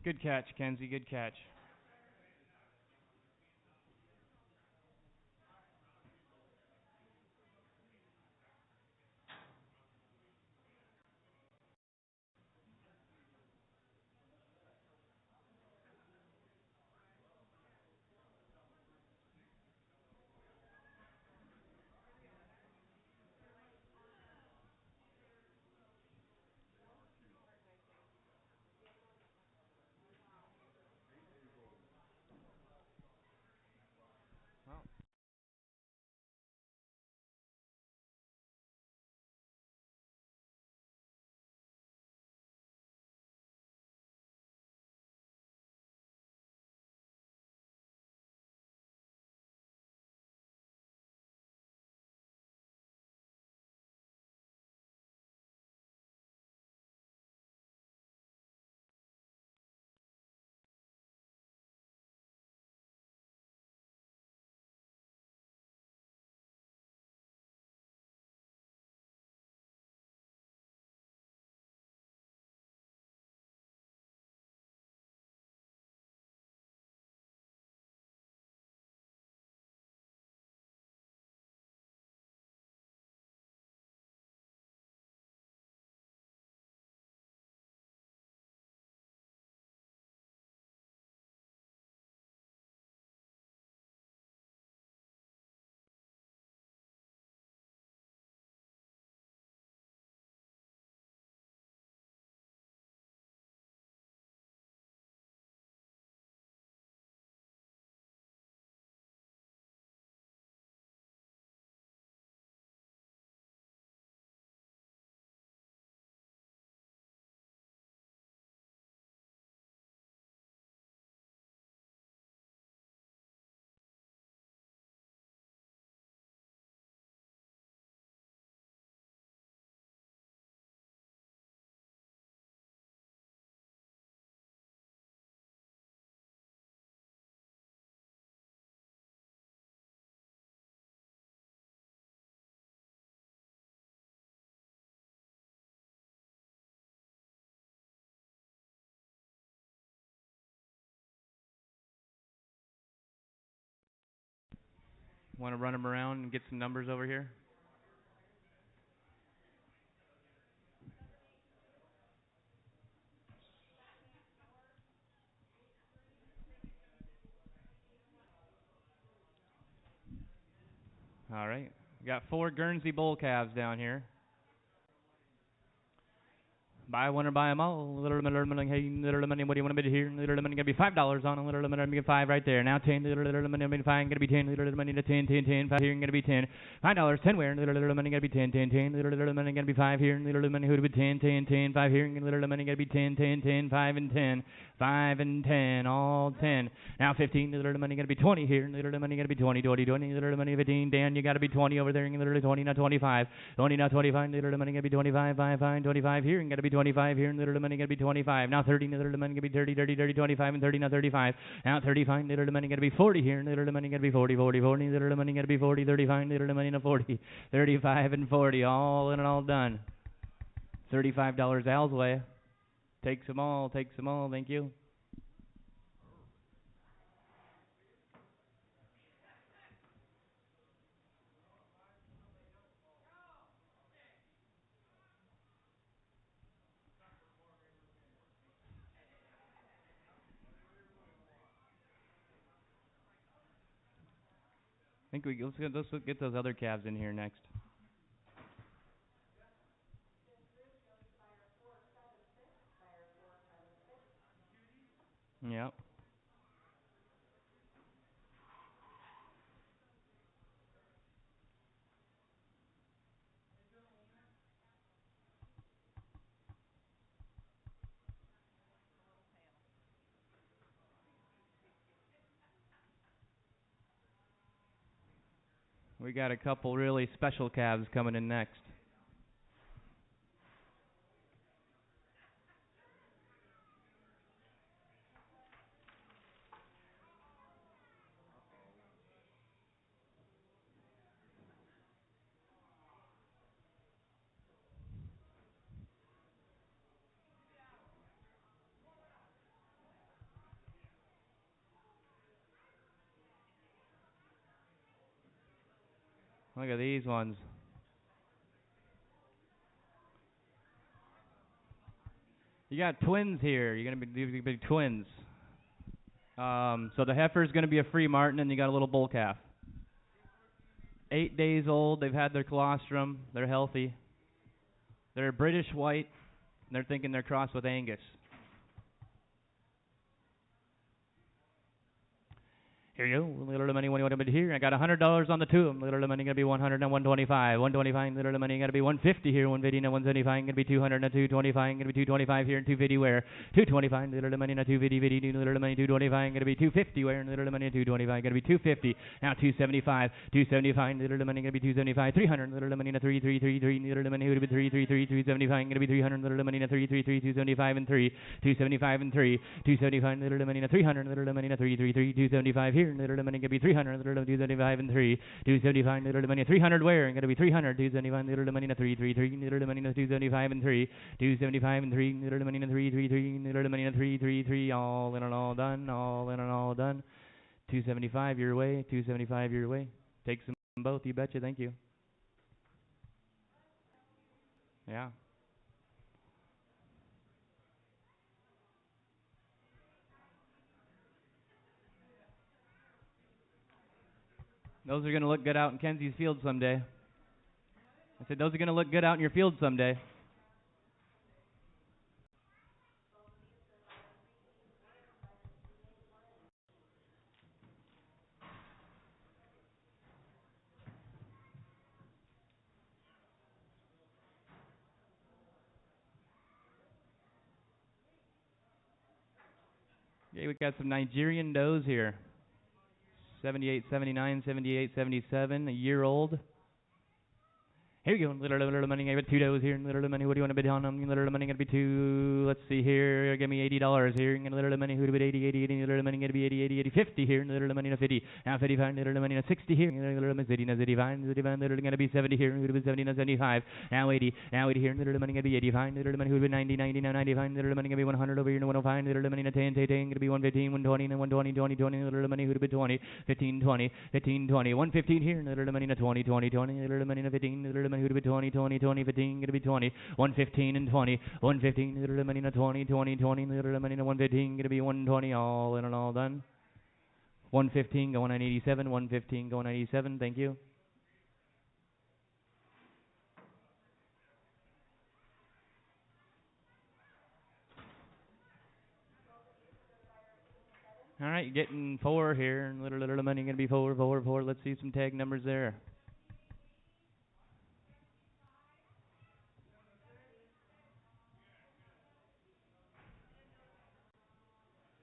Good catch, Kenzie. Good catch. Want to run them around and get some numbers over here? All right. We got 4 Guernsey bull calves down here. Buy one or buy them all. Little money, hey, little money. What do you want to bid here? Little money gonna be $5 on. Little money gonna be 5 right there. Now 10. Little money gonna be 5. Gonna be 10. Little money to 10, 10, 10. 5 here. Gonna be 10. $5. 10 where? Little money gonna be 10, 10, 10. Little money gonna be 5 here. Little money who would be 10, 10, 10. 5 here. Little money gonna be 10, 10, 10. 5 and 10. 5 and 10. All 10. Now 15. Little money gonna be 20 here. Little money gonna be 20, 20, 20. Little money 15. Dan, you gotta be 20 over there. Little 20, not 25. 20, not 25. Little money gonna be 25. 5, 5, 25 here. Gotta be 25 here. Little money gonna be 25. Now 30. Little money gonna be 30, 30, 30, 25 and 30, not 35. Now 35. Little money gonna be 40 here. Little money gonna be 40, 40, 40. Little money gonna be 40, 35. Little money not 40, 35 and 40. All in and all done. $35 Al's way. Takes them all. Takes them all. Thank you. I think let's get those other calves in here next. Yep. We got a couple really special calves coming in next. Look at these ones. You got twins here. You're gonna be twins. So the heifer's gonna be a free Martin, and you got a little bull calf. 8 days old. They've had their colostrum. They're healthy. They're British white. And they're thinking they're crossed with Angus. Here you go. Little money, what do you want to here? I got $100 on the two of them. Little money gonna be 100 and 125. 125. Little money gonna be 150 here. 150 and 175. Gonna be 200 and 225. Gonna be 225 here and 250 where? 225. Little money and 250. Little money 225. Gonna be 250 where? Little money 225. Gonna be 250. Now 275. 275. Little money gonna be 275. 300. Little money 333. Little money would be 333. 275. Gonna be 300. Little money 333. 275 and 3. 275 and 3. 275. Little money 300. Little money 333. 275 here. Little money gonna be 300. Little 275 and 3. 275. Little money 300 where? And gonna be 300. 275. Little money 333. Little money 275 and 3. 275 and 3. Little money 333. Little money 333. All in and all done. All in and all done. 275 your way. 275 your way. Take some both. You betcha. Thank you. Yeah. Those are going to look good out in Kenzie's field someday. I said, those are going to look good out in your field someday. Yeah, we got some Nigerian does here. 78, 79, 78, 77, a year old. Here you go. Little money. I got 2 does here. Little money. What do you want to bid on them? Little money gonna be 2. Let's see here. Give me $80 here. And little money. Who to bid 80, 80, 80. Little money gonna be 80, 80, 80, 50 here. Little money 50. Now 55. Little money 60 here. Little money 75. Little gonna be 70 here. Who to bid 70 75. Now 80. Now 80 here. Little money gonna be 85. Little money who to bid 90, 90. Now 95. Little money gonna be 100 over here. 105. Little money 10, 10, 10. Gonna be 115, 120, and 120, 20, 20. Little money who to bid 20, 15, 20, 15, 20. 115 here. Little money 20, 20, 20. Little money 15. Little money who to bid 20, 20. 20, 15, gonna be 20, 115 and 20, 115, little money 20, 20, 20, little money 115, gonna be 120, all in and all done. 115 going on 87, 115 going on 87, thank you. All right, you're getting 4 here, and little money gonna be 4, 4, 4. Let's see some tag numbers there.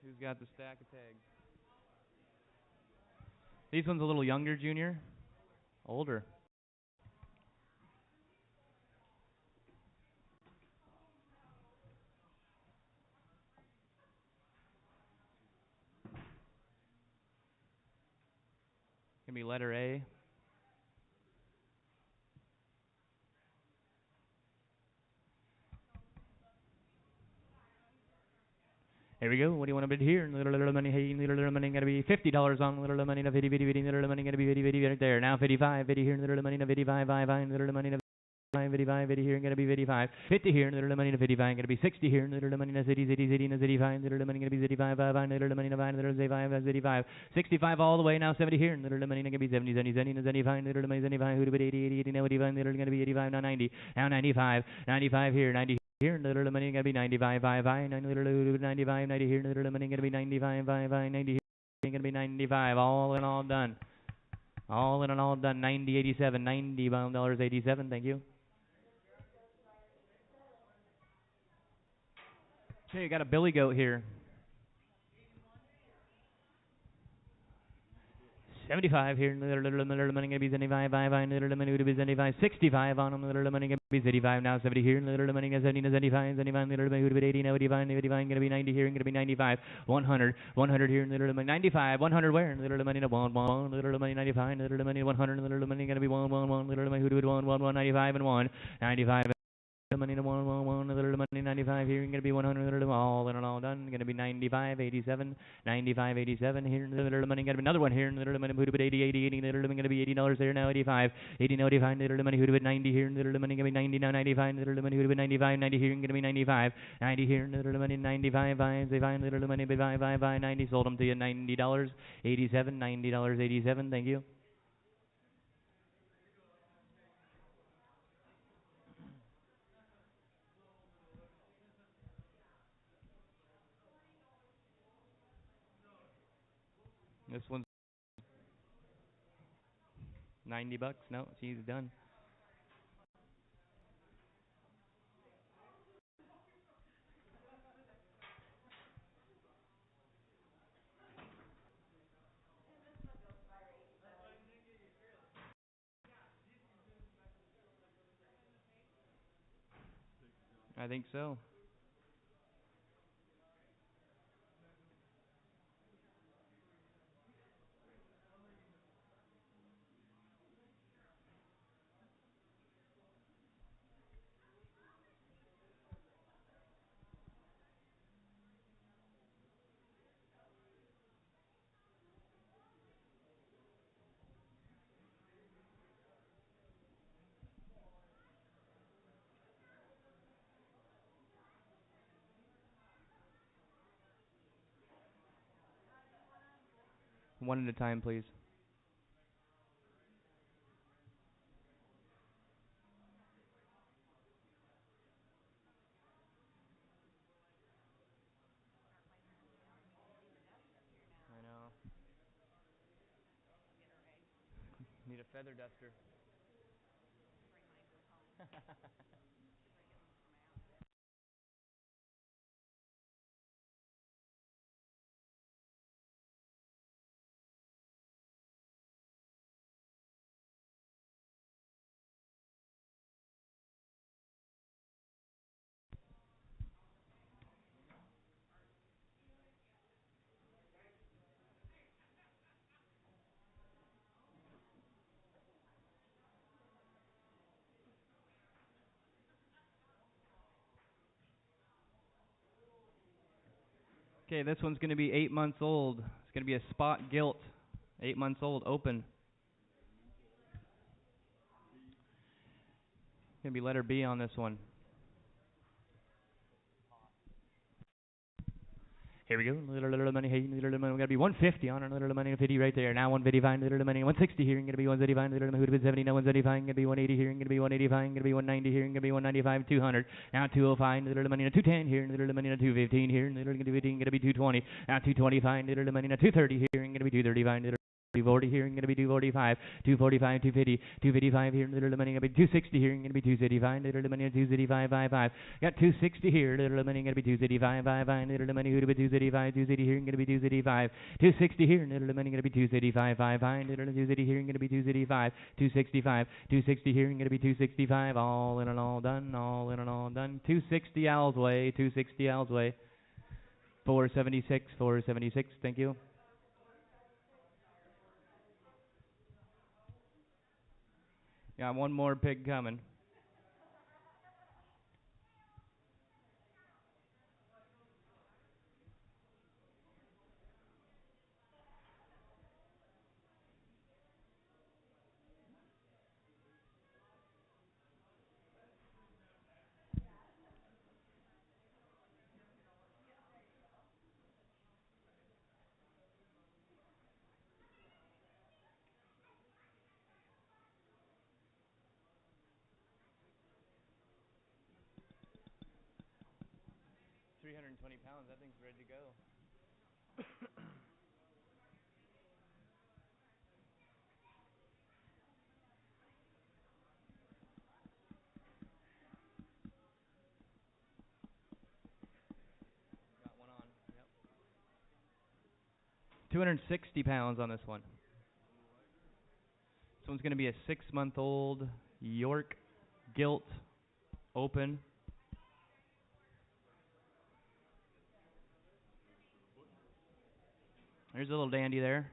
Who's got the stack of tags? These one's a little younger, Junior? Older. Gonna be letter A. Here we go. What do you want to bid here? Little money. Hey, little money. Gonna be $50 on. Little money. No 50, 50, 50. Little money. Gonna be 50, 50 right there. Now 55, 50 here. Little money. No 55, 5, 5. Little money. No 55, 50 here. Gonna be 55, 50 here. Little money. No 55. Gonna be 60 here. Little money. No 60, 60, 60. No 65. Little money. Gonna be 65, 5, 5. Little money. No 5. Little 65, 65. 65 all the way. Now 70 here. Little money. Gonna be 70, 70, 70. No 75. Little money. 75. Who to bid 80, 80, 80. No 85. Little gonna be 85. Now 90. Now 95. 95 here. 90. Here, little money gonna be 95, 5, 5, 90, little 95, 90 here, little money gonna be 95, 5, 5, 90 here, gonna be 95, all in all done. All in and all done, 90, 87, $90, 87, thank you. Okay, you got a billy goat here. 75 here, little money gonna be 75, 5, 5, little money would be 75, 65 on them, little money gonna be 75 now, 70 here, little money gonna 70 to 75, 75, little money would be 80, now 85, 85, gonna be 90 here, gonna be 95, 100, 100 here, little money 95, 100 where, little money to 1, 1, little money 95, little money 100, little money gonna be 1, 1, 1, little money would be 1, 1, 1, 95 and 1, 95. money to 111, a little money 95 here, gonna be 100, all in and all done, gonna be 95, 87, 95, 87 here, little money, gonna be another one here, little money, who'd have 80, 80, 80, little money, gonna be $80 there now, 85, 80, 95, little money, who'd have 90 here, little money, gonna be 90 now, 95, little money, who'd have 95, 90 here, gonna be 95, 90 here, little money, 95, 5, they find little money, 5, 5, 5, 90, sold them to you, $90, 87, $90, 87, thank you. This one's $90. No, she's done. I think so. One at a time, please. I know. Need a feather duster. Okay, this one's going to be 8 months old. It's going to be a spot gilt. 8 months old, open. Going to be letter B on this one. Here we go. Little money. Hey, little money. We got to be 150 on it. Little money. 50 right there. Now 155. Little money. 160 here. Going to be 175. Little money. Who'd have been 70? Now 175. Going to be 180 here. Going to be 185. Going to be 190 here. Going to be 195. 200. Now 205. Little money. 210 here. Little money. 215 here. Little going to be 220. Now 225. Little money. 230 here. Going to be 235. 240 here, going to be 245, 245, 250, 255 here, little money, going to be 260 here, going to be 265, little money, 265, 55. Got 260 here, little money, going to be 265, 55, little money, who'd be 265, 260 here, going to be 265, 260 here, little money, going to be 265, 55, little 260 here, going to be 265, 265, 260 here, going to be 265, all in and all done, all in and all done, 260 Al's way, 260 Al's way, 476, 476, thank you. Got one more pig coming. £320. That thing's ready to go. Got one on. Yep. £260 on this one. This one's going to be a 6-month-old York gilt open. There's a little dandy there.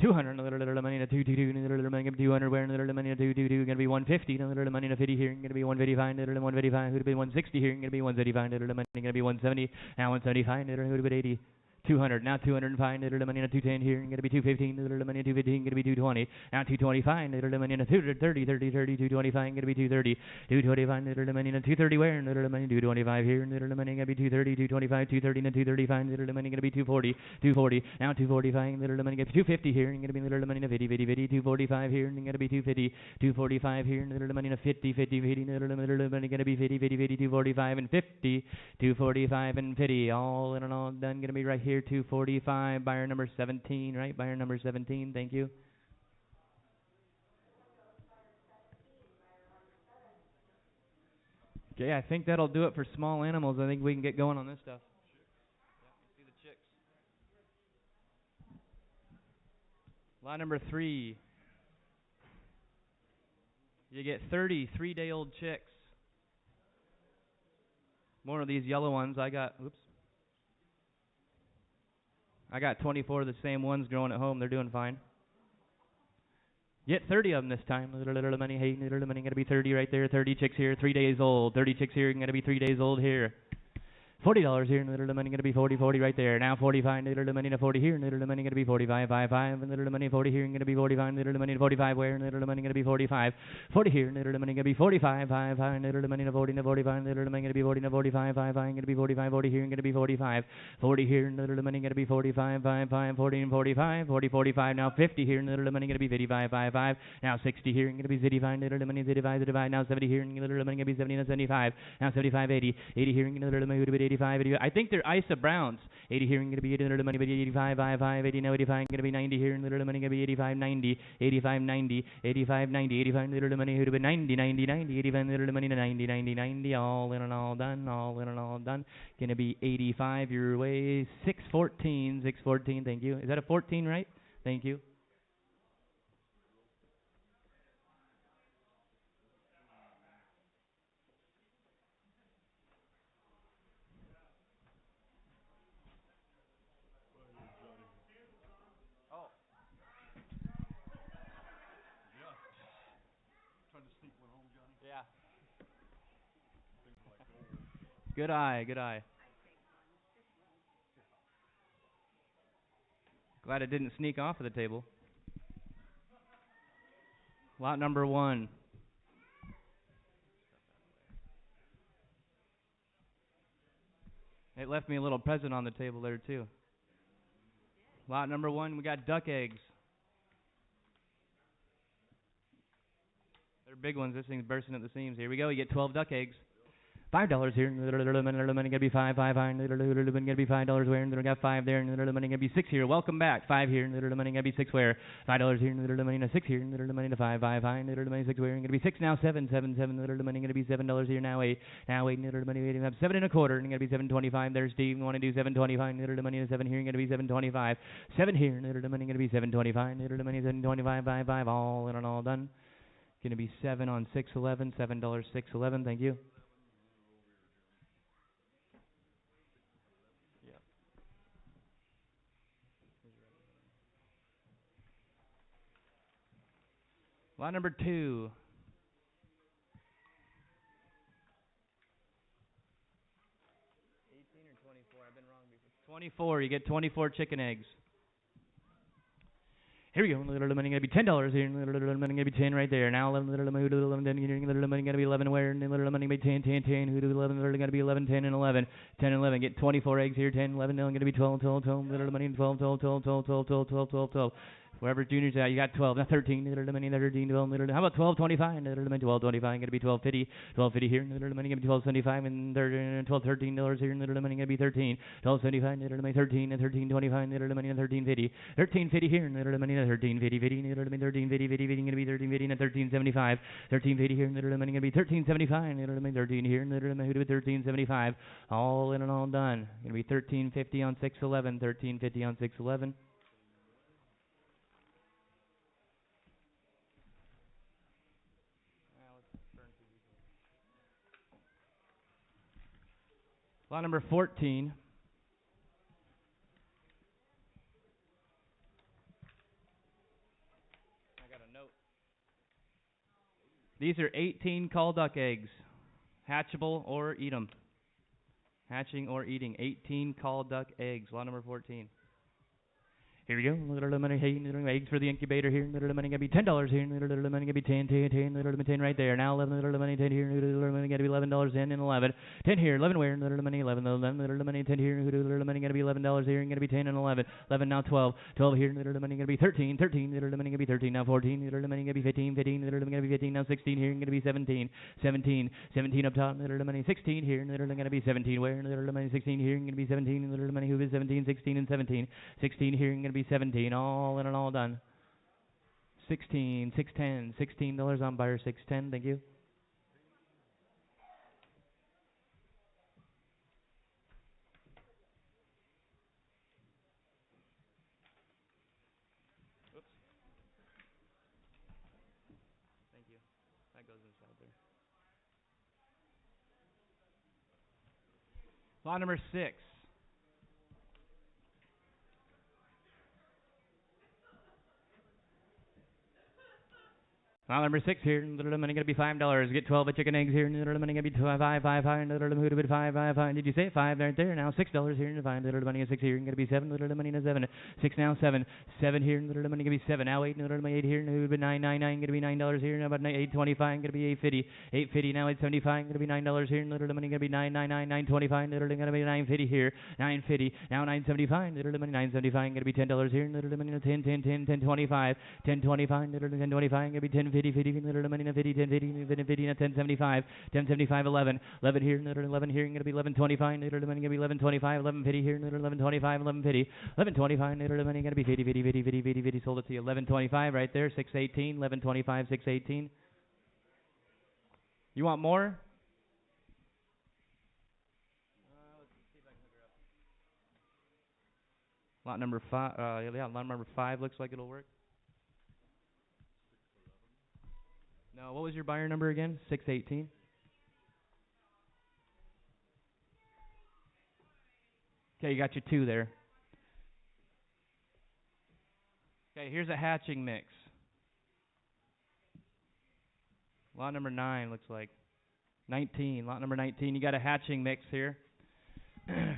200, little money to 222, little money to 200, where little money to 222, gonna be 150, little money to 50 here, gonna be 155, little 155, who'd be 160 here, gonna be 135, little money gonna be 170, now 175, little who'd be 80. 200, now 205, little money to 210 here, gonna be 215, little money 215, gonna be 220, now 225, little money to 230, 225, gonna be 230, 225, little money to 230 where, little money 225 here, little money gonna be 230, 225, 230, and 235, little money gonna be 240, 240, now 245, little money gonna be 250 here, gonna be little money to 50, 50, 50, 245 here, and gonna be 250, 245 here, little money to 50, 50, 50, little money gonna be 50, 50, 50, 245 and 50, 245 and 50, all in and all done, gonna be right here. 245, buyer number 17, right? Buyer number 17, thank you. Okay, I think that'll do it for small animals. I think we can get going on this stuff. See the chicks. Lot number 3. You get 30 3-day-old chicks. More of these yellow ones. I got 24 of the same ones growing at home. They're doing fine. Get 30 of them this time. Little money, hey, little money, gonna be 30 right there. 30 chicks here, 3 days old. 30 chicks here, gonna be 3 days old here. $40 here, little money gonna be 40, 40 right there. Now 45, little money to 40 here, little money gonna be 45, 5, 5, and little money 40 here, gonna be 45, little money to 45 where, little money gonna be 45, 40 here, little money gonna be 45, 5, 5, little money to 40 to 45, little money gonna be 40 to 45, 5, 5, gonna be 45, 40 here, gonna be 45, 40 here, little money gonna be 45, 5, 5, 40 and 45, 40, 45, now 50 here, little money gonna be 55, 5, 5, now 60 here, gonna be 55, little money 55, 55, now 70 here, little money gonna be 70 and 75, now 75, 80, 80 here, little money gonna be 85, 80, I think they're Isa Browns. 80 here, gonna be 80, little money, 85, 5, 5, 80, now 85, gonna be 90 here, little money, gonna be 85, 90, 85, 90, 85, 90, 85, little money, who'd be 90, 90, 90, 85, little money, 90, 90, 90, all in and all done, all in and all done. Gonna be 85 your way, 614, 614, thank you. Is that a 14, right? Thank you. Yeah. Good eye, good eye. Glad it didn't sneak off of the table. Lot number 1. It left me a little present on the table there, too. Lot number 1, we got duck eggs. They're big ones. This thing's bursting at the seams. Here we go. You get 12 duck eggs. $5 here. Little money gonna be 5, 5, 5. Little money gonna be $5 where. Little got 5 there. Little money gonna be 6 here. Welcome back. 5 here. Little money gonna be 6 where. $5 here. Little money to 6 here. Little money to 5, 5, 5. Little money 6 where. Gonna be 6 now. 7, 7, 7. Little money gonna be $7 here. Now 8. Now 8. Little money 8. 7 and a quarter. Gonna be 7.25. There's Steve. Want to do 7.25. Little money to 7 here. Gonna be 7.25. 7 here. Little money gonna be 7.25. Little money 7.25. 5, 5. All in and all done. Gonna be 7 on 611. $7 611. Thank you. Lot number 2. 18 or 24? I've been wrong before. 24. You get 24 chicken eggs. Here we go. Little money gonna be $10 here. Little money gonna be 10 right there. Now little money, little money gonna be 11 where? Little money gonna be 10, 10, 10. Who do 11? Little gonna be 11, 10 and 11, 10 and 11. Get 24 eggs here. 10, 11. Now gonna be 12, 12, 12. Little money 12, 12, 12, 12, 12, 12, 12, 12, 12. Wherever junior's at, you got 12. Now 13. Little money, 13, 12. Little. How about 12.25? Little money 12.25. Gonna be 12.50. 12.50 here. Little money gonna be 12.75 and 12, $13 here. Little money gonna be 13. 12.75. Little money 13 and 13.25. Little money 13.50. 13.50 here. Little money 13.50. 50. Little money 13.50. 50. 50 gonna be 13.50 and 13.75. 13.50 here. Little money gonna be 13.75. Little money 13 here. Little money 13.75. All in and all done. Gonna be 13.50 on 611. 13.50 on 611. Lot number 14. These are 18 call duck eggs, hatchable or eat 'em. Hatching or eating, 18 call duck eggs. Lot number 14. Here we go. Little money, hey, little eggs for the incubator here. Little money gonna be $10 here. Little money gonna be 10, 10, 10. Little money 10 right there. Now 11. Little money 10 here. Little money gonna be $11 in and 11. 10 here. 11 where? Little money 11. Little money 10 here. Little money gonna be $11 here. And gonna be 10 and 11. 11 now 12. 12 here. Little money gonna be 13. 13. Little money gonna be 13 now 14. Little money gonna be 15. 15. Little money gonna be 15 now 16 here. And gonna be 17. 17. 17 up top. Little money 16 here. Little gonna be 17 where? Little money 16 here. And gonna be 17. Little money who is 17. 16 and 17. 16 here. And gonna be 17. All in and all done. 16, 610, $16 on buyer 610. Thank you. Oops. Thank you. That goes inside there. Lot number 6. Lot number 6 here. Little money gonna be $5. Get 12 chicken eggs here. Little money gonna be 5, 5, 5. Little money gonna be 5, 5, 5. Did you say 5 right there? Now $6 here. 5. Little money is 6 here. Gonna be 7. Little money is 7. 6 now 7. 7 here. Little money gonna be 7. Now 8. Little money 8 here. Gonna be 9, 9, 9. Gonna be $9 here. Now about 8.25. Gonna be 8.50. 8.50 now 8.75. Gonna be $9 here. Little money gonna be 9, 9, 9, 9.25. Little gonna be 9.50 here. 9.50 now 9.75. Little money 9.75. Gonna be $10 here. Little money 10, 10, 10, 10.25. 10.25. Little 10.25. Gonna be 10.50, 50. Little money 50, 10, 50, 50, 10.75. 10.75. 11. 11 here. Little 11 here. Gonna be 11.25. Little money gonna be 11.25. 11.50 here. Little 11.25. 11.50. 11.25. Little money gonna be 50, 50, 50, 50, 50, 50. Sold it to you. 11.25 right there. 6.18. 11.25. 6.18. You want more? Lot number 5. Yeah, lot number 5 looks like it'll work. No, what was your buyer number again? 618. Okay, you got your 2 there. Okay, here's a hatching mix. Lot number 9 looks like. 19. Lot number 19. You got a hatching mix here.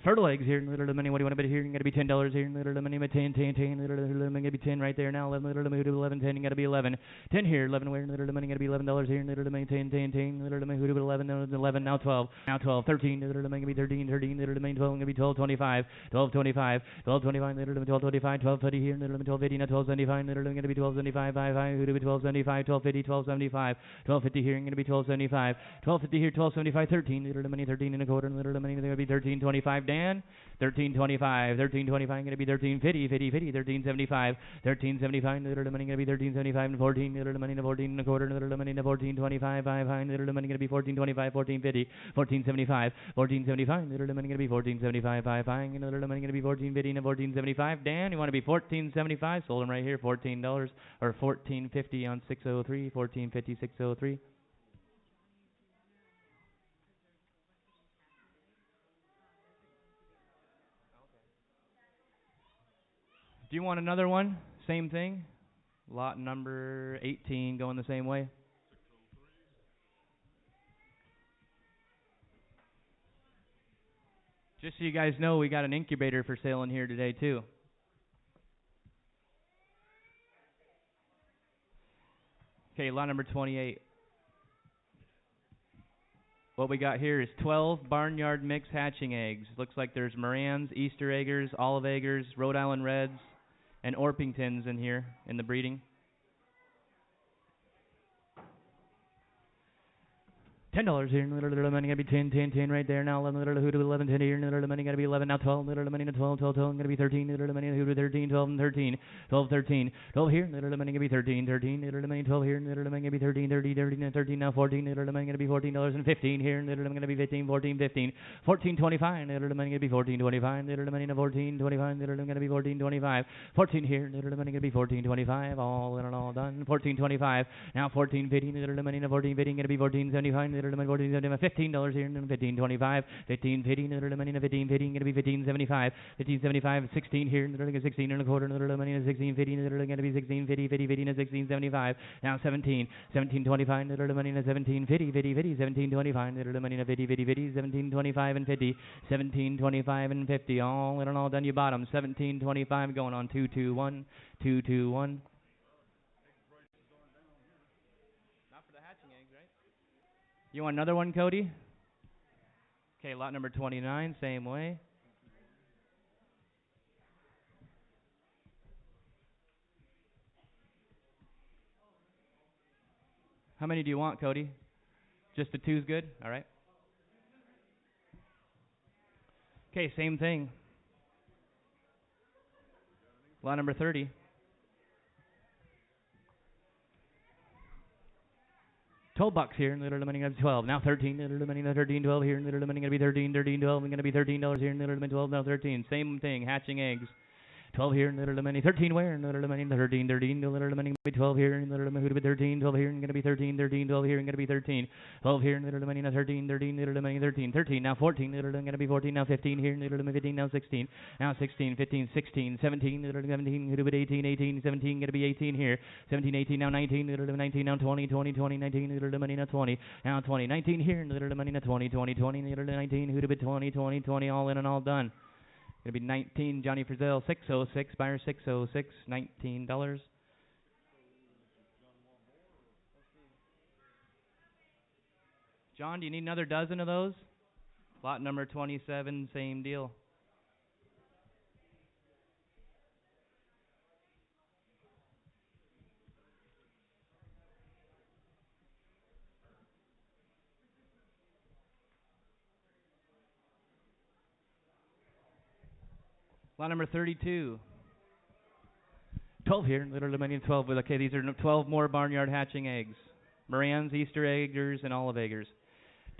Fertile eggs here. Little money. What do you want to bet here? You got to be $10 here. Little money. 10, 10, 10. Little money. Gonna be 10 right there now. 11. Little money. 11, 10. You got to be 11. 10 here. 11 where? Little money. Gonna be $11 here. Little money. 10, 10, 10. Little money. 11. 11 now 12. Now 12. 13. Little money. Gonna be 13, 13. Little money. 12. Gonna be 12.25. 12.25. 12.25. Little money. 12.25. 12.30 here. Little money. 12.80 now 12.75. Little money. Gonna be 12.75. 5. 5. Who do be 12.75? 12.50. 12.75. 12.50 here. Gonna be 12.75. 12.50 here. 12.75. 13. Little money. 13 and a quarter. Little money. Gonna be 13.25. Dan. 13.25. 13.25. Gonna be 13.50. 50. 50. 13.75. 13.75. Little money. Gonna be 13.75 and 14. Little money. 14 and a quarter. Little money. 14.25. 5. 5. Little money. Gonna be 14.25. 14.50. 14.75. 14.75. Little money. Gonna be 14.75. 5. 5. Little money. Gonna be 14.50 and 14.75. Dan, you want to be 14.75? Sold him right here. $14 or 14.50 on 603. 14.50 603. Do you want another one? Same thing. Lot number 18 going the same way. Just so you guys know, we got an incubator for sale in here today too. Okay, lot number 28. What we got here is 12 barnyard mix hatching eggs. Looks like there's Morans, Easter eggers, olive eggers, Rhode Island Reds, and Orpingtons in here in the breeding. $10 here. Little money gonna be 10, 10, 10 right there now. 11 little hoodoo 11, 10 here. Little money gonna be 11 now. 12 little money 12, 12, 12 gonna be 13. Little money hoodoo 13, 12 and 13, 12, 13, 12 here. Little money gonna be 13, 13. Little money 12 here. Little money gonna be 13, 30, 13 and 13 now 14. Little money gonna be $14 and 15 here. Little money gonna be 15, 14, 15, 14.25. Little money gonna be 14.25. Little money 14.25. Little gonna be 14.25. 14 here. Little money gonna be 14.25. All in and all done. 14.25 now 14.50. Little money 14.50 gonna be 14.75. $15 here, $15.25, $15.50, gonna be $15.75, $15.75, 16 here, 16 and a quarter, $16.50, gonna be $16.50, $16.75, now 17, $17.25, $17.50, $17.25, $17.25 and 50, $17.25 and 50, all in and all done, you bottom, $17.25 going on 221, 221. Not for the hatching eggs, right? You want another one, Cody? Okay, lot number 29, same way. How many do you want, Cody? Just the two's good? All right. Okay, same thing. Lot number 30. $12 here, little money gonna be 12. Now 13, little money, 13, 12 here, little money gonna be 13, 13, 12, and gonna be $13 here, little money 12, now 13. Same thing, hatching eggs. 12 here, little money, 13 where, little money, 13, 13, little money, 12 here, little money, 13, 12 here, and gonna be 13, 13, 12 here, and gonna be 13, 12 here, little money, 13, 13, little money, 13, 13, now 14, little gonna be 14, now 15 here, little money, 15, now 16, now 16, 15, 16, 17, little 17, little bit 18, 18, 17, gonna be 18 here, 17, 18, now 19, little 19, now 20, 20, 20, 19, little money, now 20, now 20, 19 here, little money, now 20, 20, 20, little 19, little bit 20, 20, 20, all in and all done. Gonna be 19, Johnny Frizzell, 606, buyer 606, $19. John, do you need another dozen of those? Lot number 27, same deal. Lot number 32. 12 here, little money 12. Okay, these are 12 more barnyard hatching eggs. Morans, Easter eggers, and olive eggers.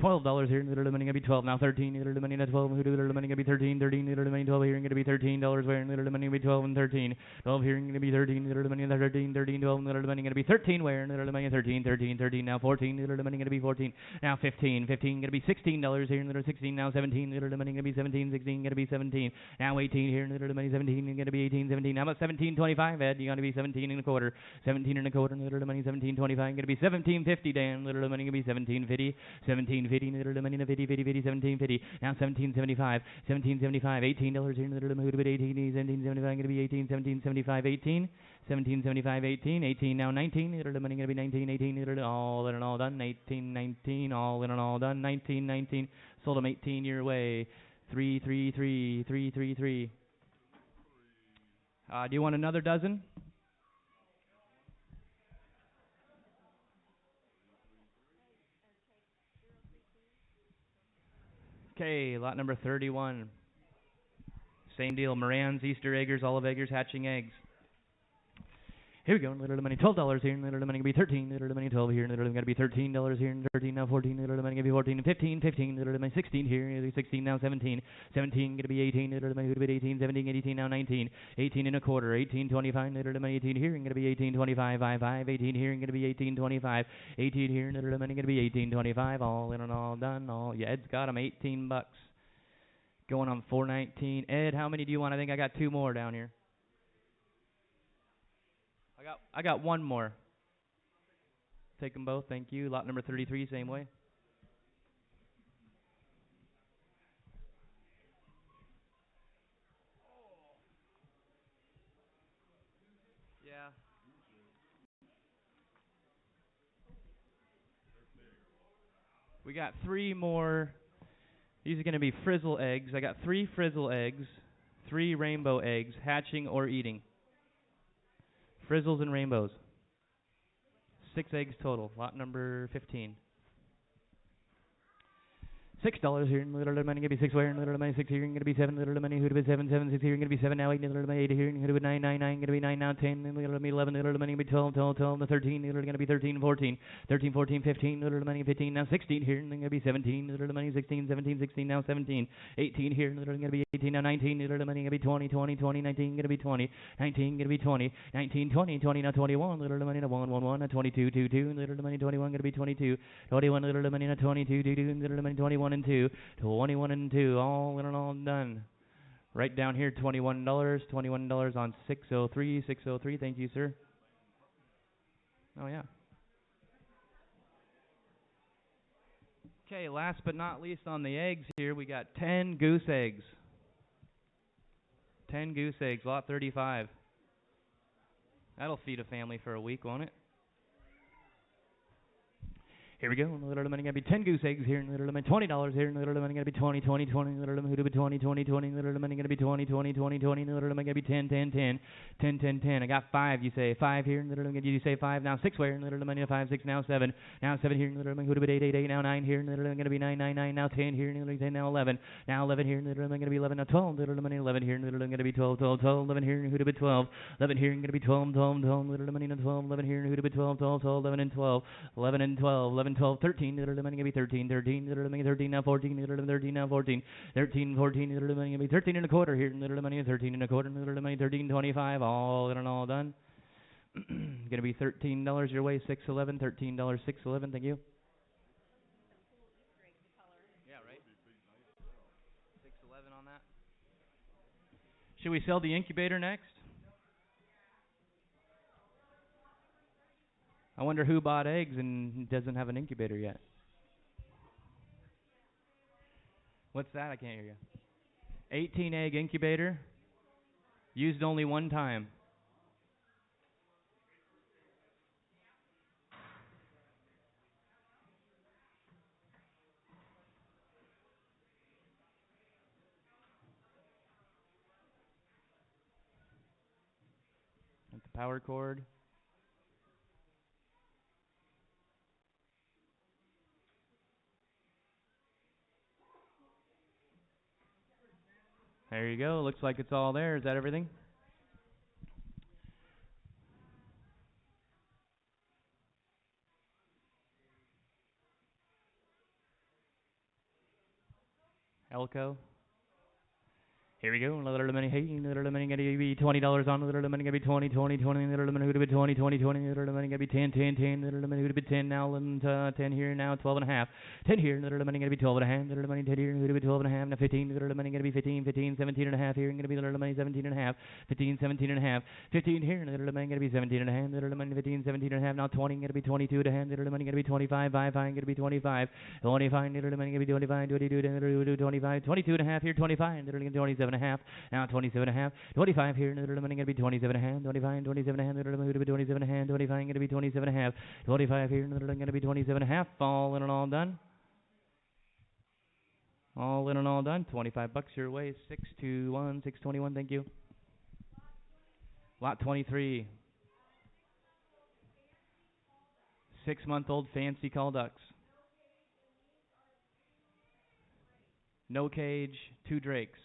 $12 here, little money gonna be 12. Now 13, little money at 12, little money gonna be 13, 13, little money 12 here, and gonna be $13 where, little money gonna be 12 and 13. 12 here, and gonna be 13, little money 13, 13, 12, little money gonna be 13 where, little money 13, 13, 13. Now 14, little money gonna be 14. Now 15, 15 gonna be $16 here, little 16. Now 17, little money gonna be 17, 16 gonna be 17. Now 18 here, little money 17 gonna be 18, 17. Now about 17.25, Ed, you gotta be 17 and a quarter. 17 and a quarter, little money 17.25 gonna be 17.50, Dan, little money gonna be 17.50, 17.50, little money 50, 50, 50, 17.50. Now 17.75, 17.75, $18 here, little money 18, 17.75 gonna be 18, 17.75, 18, 17.75, 18, 18. Now 19, little money gonna be 19, 18, little all in and all done, 18, 19, all in and all done, 19, 19. Sold them 18 your way, 3, 3, 3, 3, 3, 3. Do you want another dozen? Okay, lot number 31. Same deal, Morans, Easter eggers, olive eggers, hatching eggs. Here we go, little money, $12 here, little money gonna be 13, little money 12 here, little gonna be $13 here, and 13 now 14, little money gonna be 14, 15, 15, little money 16 here, 16 now 17, 17 gonna be 18, little money gonna be 18, 17, 18 now 19, 18 and a quarter, 18.25, little money 18 here, and gonna be 18.25, 5, 18 here, and gonna be 18.25, 18 here, little money gonna be 18.25, all in and all done, all, yeah, Ed's got them, $18. Going on 419. Ed, how many do you want? I think I got two more down here. I got one more. Take them both, thank you. Lot number 33, same way. Yeah. We got three more. These are going to be frizzle eggs. I got 3 frizzle eggs, 3 rainbow eggs, hatching or eating. Frizzles and rainbows. 6 eggs total. Lot number 15. $6 here, little money gonna be six where, little money six here, gonna be seven, little money who'd have been seven, seven, six here, gonna be seven now, eight, little money eight here, gonna be nine, nine, nine, gonna be nine now, 10, little money 11, little money gonna be 12, 12, 12, 13, little gonna be 13, 14, 13, 14, 15, little money 15 now, 16 here, and then gonna be 17, little money 16, 17, 16 now, 17, 18 here, little gonna be 18 now, 19, little money gonna be 20, 20, 20, 19 gonna be 20, 19 gonna be 20, 19, 20, 20 now 21, little money now 1, 1, 1, now 22, 2, 2, little money 21 gonna be 22, 21, little money now 22, 2, 2, little money 21 and 2. 21 and 2, all in and all done. Right down here, $21, $21 on 603, 603. Thank you, sir. Oh, yeah. Okay, last but not least on the eggs here, we got 10 goose eggs. 10 goose eggs, lot 35. That'll feed a family for a week, won't it? Here we go. Little money gonna be 10 goose eggs here. Little money $20 here. Little money gonna be 20, 20, 20. Little money who'd be 20, 20, 20. Little money gonna be 20, 20, 20, 20. Little money gonna be 10, 10, 10, 10, 10, 10. I got 5. You say 5 here. Little money you say 5 now. 6 where? Little money 5, 6 now 7. Now 7 here. Little money who'd be 8, 8, 8 now 9 here. Little money gonna be 9, 9, 9 now 10 here. Little money 10 now 11. Now 11 here. Little money gonna be 11 now 12. Little money 11 here. Little money gonna be 12, 12, 12. 11 here. Who'd be 12. 11 here. Gonna be 12, 12, 12. Little money 12. 11 here. Who'd be 12, 12, 12. 11 and 12. 11 and 12. 11, 12, 13. Little money gonna be 13, 13, little money 13 now 14, little money 13 now 14, 13, 14, little money gonna be 13 and a quarter here, little money 13 and a quarter, little money 13, 25, all in and all done. Gonna be $13 your way, 611, $13, 611, thank you. Yeah, right. 611 on that. Should we sell the incubator next? I wonder who bought eggs and doesn't have an incubator yet. What's that? I can't hear you. 18 egg incubator. Used only one time. With the power cord. There you go. Looks like it's all there. Is that everything? Elko. Here we go. Little money, hey, little money gonna be $20 on. Little money gonna be 20, 20, 20. Little money gonna be 20, 20, 20. Little money gonna be 10, 10, 10. Little money gonna be 10 now. 10 here now. 12 and a half. 10 here. Little money gonna be 12 and a half. Little money 10 here. Gonna be 12 and a half. Now 15. Little money gonna be 15, 15, 17 and a half here. Gonna be little money 17 and a half. 15, 17 and a half. 15 here. Little money gonna be 17 and a half. Little money 15, 17 and a half. Now 20. Gonna be 22 and a half. Little money gonna be 25, 5, 5. Gonna be 25. 25. Little money gonna be 25, 22, 25. 22 and a half here. 25. Little gonna be 27 and a half. Now 27 and a half, 25 here, little money gonna be 27 and a half, 25, 27 and a half, little money gonna be 27 and a half, 25 gonna be 27 and a half, 25 here, little gonna be 27 and a half, all in and all done. All in and all done, $25 your way, 621, 621, thank you. Lot 23. 6-month-old fancy call ducks. No cage, 2 drakes.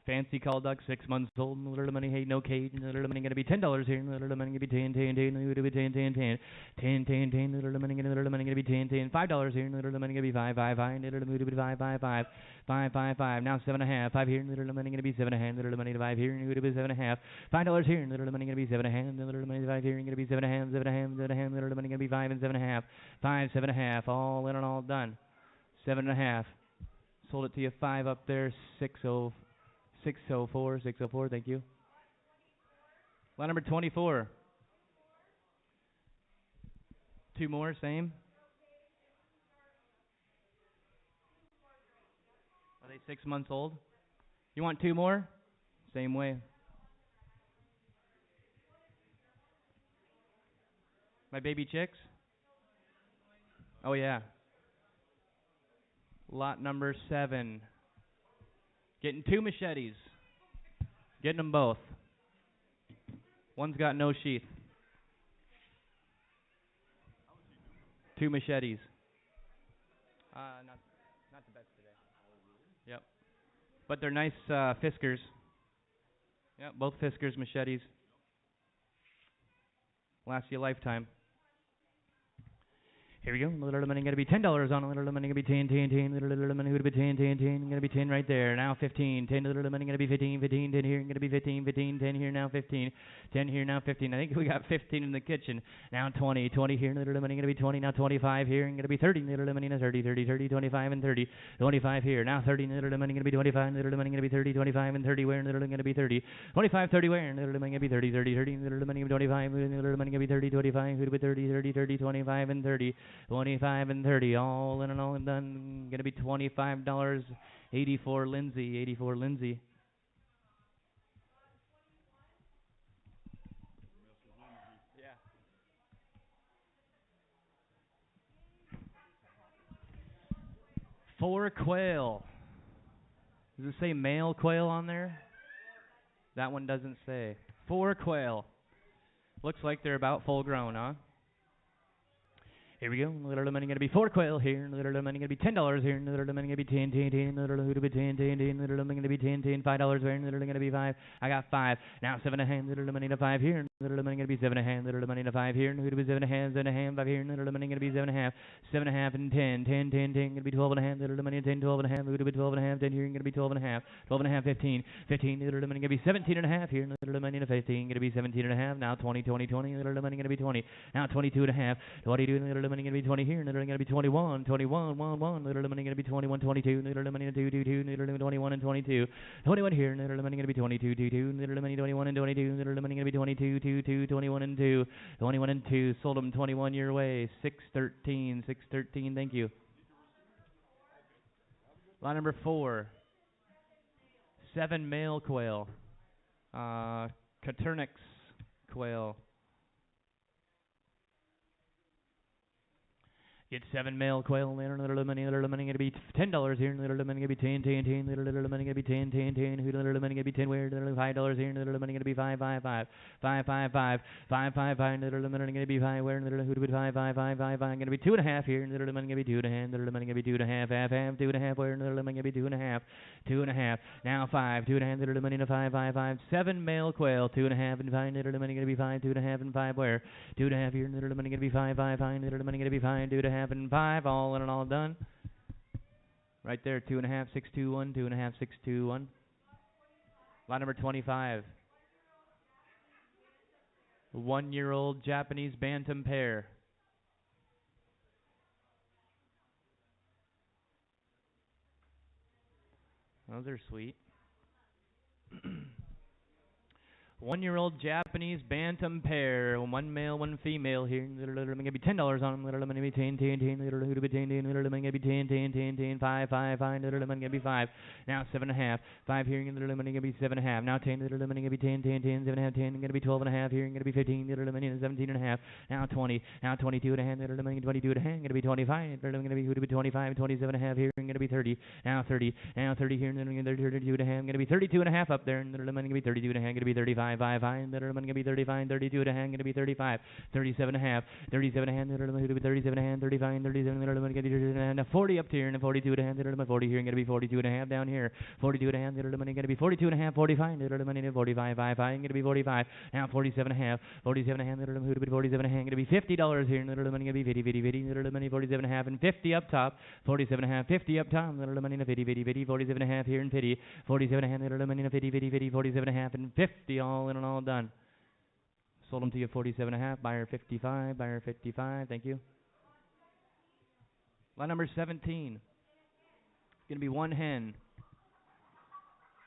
Fancy call duck, 6 months old, little money, hey, no cage, little money gonna be $10 here, little money gonna be 10, 10, 10, little bit 10, 10, 10, 10, 10, 10, little money gonna be 10, 10, $5 here, little money gonna be 5, 5, 5, little money gonna be 5, 5, 5, 5, 5, 5, now 7 and a half, 5 here, little money gonna be 7 and a half, little money 5 here, little bit 7 and a half, $5 here, little money gonna be 7 and a half, little money 5 here, gonna be 7 and a half, 7 and a half, 7 and a half, little money gonna be 5 and 7 and a half, 5, 7 and a half, all in and all done, 7 and a half, sold it to you 5 up there, 604, 604, thank you. Lot number 24. 2 more, same. Are they 6 months old? You want 2 more? Same way. My baby chicks? Oh, yeah. Lot number 7. Getting 2 machetes. Getting them both. One's got no sheath. 2 machetes. Not But they're nice Fiskars. Yeah, both Fiskars machetes. Last you a lifetime. Here we go. Little money gonna be $10 on a little money gonna be 10, 10, 10. Little money gonna be 10, 10, 10. Gonna be 10 right there. Now 15. 10 little money gonna be 15, 15, 10 here. Gonna be 15, 15, 10 here. Now 15, 10 here. Now 15. I think we got 15 in the kitchen. Now 20, 20 here. Little money gonna be 20. Now 25 here. Gonna be 30. Little money now 30, 30, 30, 25 and 30. 25 here. Now 30. Little money gonna be 25. Little money gonna be 30, 25 and 30. Where little gonna be 30. 25, 30 where little money gonna be 30, 30, 30. Little money gonna be 25. Little money gonna be 30, 25. Who'd be 30, 30, 30, 25 and 30. 25 and 30, all in and all done. Gonna be $25. 84 Lindsay, 84 Lindsay. Yeah. Four quail. Does it say male quail on there? That one doesn't say. Four quail. Looks like they're about full grown, huh? Here we go. Little money gonna be four quail here. Little money gonna be $10 here. Little money gonna be 10, 10, 10. Little who'd be 10, 10, 10. Little money gonna be 10, 10. $5 where? Little gonna be five. I got five. Now 7 and a half. Little money to five here. Little money gonna be 7 and a half. Little money to five here. Who'd be 7 and a half? 7 and a half. 5 here. Little money gonna be 7 and a half. 7 and a half and 10, 10, 10, 10. Gonna be 12 and a half. Little money 10, 12 and a half. Who'd be 12 and a half? 10 here. Gonna be 12 and a half. 12 and a half. 15, 15. Little money gonna be 17 and a half here. Little money to 15. Gonna be 17 and a half. Now 20, 20, 20. Little money gonna be 20. Now 22 and a half. 22. Little money gonna be 20 here. Little gonna be 21, 21, 1, 1. Little money gonna be 21, 22. Little money 2, 2, 2. Little 21 and 22. 21 here. Little money gonna be 22, 2, 2. Little money 21 and 22. Little money gonna be 22, 2, 2. 21 and 2. 21 and 2. Sold them 21 your way. 613, 613. Thank you. Line number 4. 7 male quail. Caternix quail. Get 7 male quail in there. Little money gonna be $10 here. Little money gonna be 10, 10, 10. Little money gonna be 10, 10, 10. Who little money gonna be 10 where? Little $5 here. Little money gonna be 5, 5, 5. 5, 5, 5. 5, 5, 5. Little money gonna be 5 where? Little who be 5, 5, 5, 5, 5. Gonna be 2 and a half here. Little money gonna be 2 and a half. Little money gonna be 2 and a half. Half, half. 2 and a half where? Little money gonna be 2 and a half. 2 and a half. Now 5. 2 and a half. Little money to 5, 5, 5. 7 male quail. 2 and a half and 5. Little money gonna be 5. 2 and a half and 5 where? 2 and a half here. Little money gonna be 5, 5, 5. Little money gonna be 5. 2 and a half and 5. All in and all done. Right there, 2 and a half, 6, 2, 1, 2 and a half, 6, 2, 1. Line number 25. 1-year-old Japanese bantam pair. Those are sweet. 1-year-old Japanese bantam pair, 1 male, 1 female here. Little money gonna be $10 on them. Little money gonna be 10, 10, 10. Little who to be 10, 10. Little money gonna be 10, 10, 10, 10. 5, 5, 5. Little money gonna be 5. Now 7 and a half. 5 here. Little money gonna be 7 and a half. Now 10. Little money gonna be 10, 10, 10. 7 and a half. 10. Gonna be 12 and a half here. Gonna be 15. Little money 17 and a half. Now 20. Now 22 and a half. Little money 22 and a half. Gonna be 25. Little gonna be who to be 25. 27 and a half here. Gonna be 30. Now 30. Now 30 here. Little gonna be 32 and a half. Gonna be 32 and a half up there. Little money gonna be 32 and a half. Gonna be 35. 5, 5. Little money gonna be 35. 32 and a half. Gonna be 35. 37 and a half. 37 and a half. Little money gonna be 37 and a half. 35. 37. Little money gonna be 37 and a half. Now 40 up here. And 42 and a half. Little money 40 here. Gonna be 42 and a half down here. 42 and a half. Little money gonna be 42 and a half. 45. Little money 45. 5, 5. Gonna be 45. Now 47 and a half. 47 and a half. Little money 47 and a half. Gonna be $50 here. Little money gonna be 50, 50, 50. Little money 47 and a half and 50 up top. 47 and a half. 50 up top. Little money 50, 50, 50. 47 and a half here and 50. 47 and a half. Little money 50, 50, 50. 47 and a half and 50. All in and all done. Sold them to you 47 and a half. Buyer 55. Buyer 55. Thank you. Lot number 17. Gonna be 1 hen.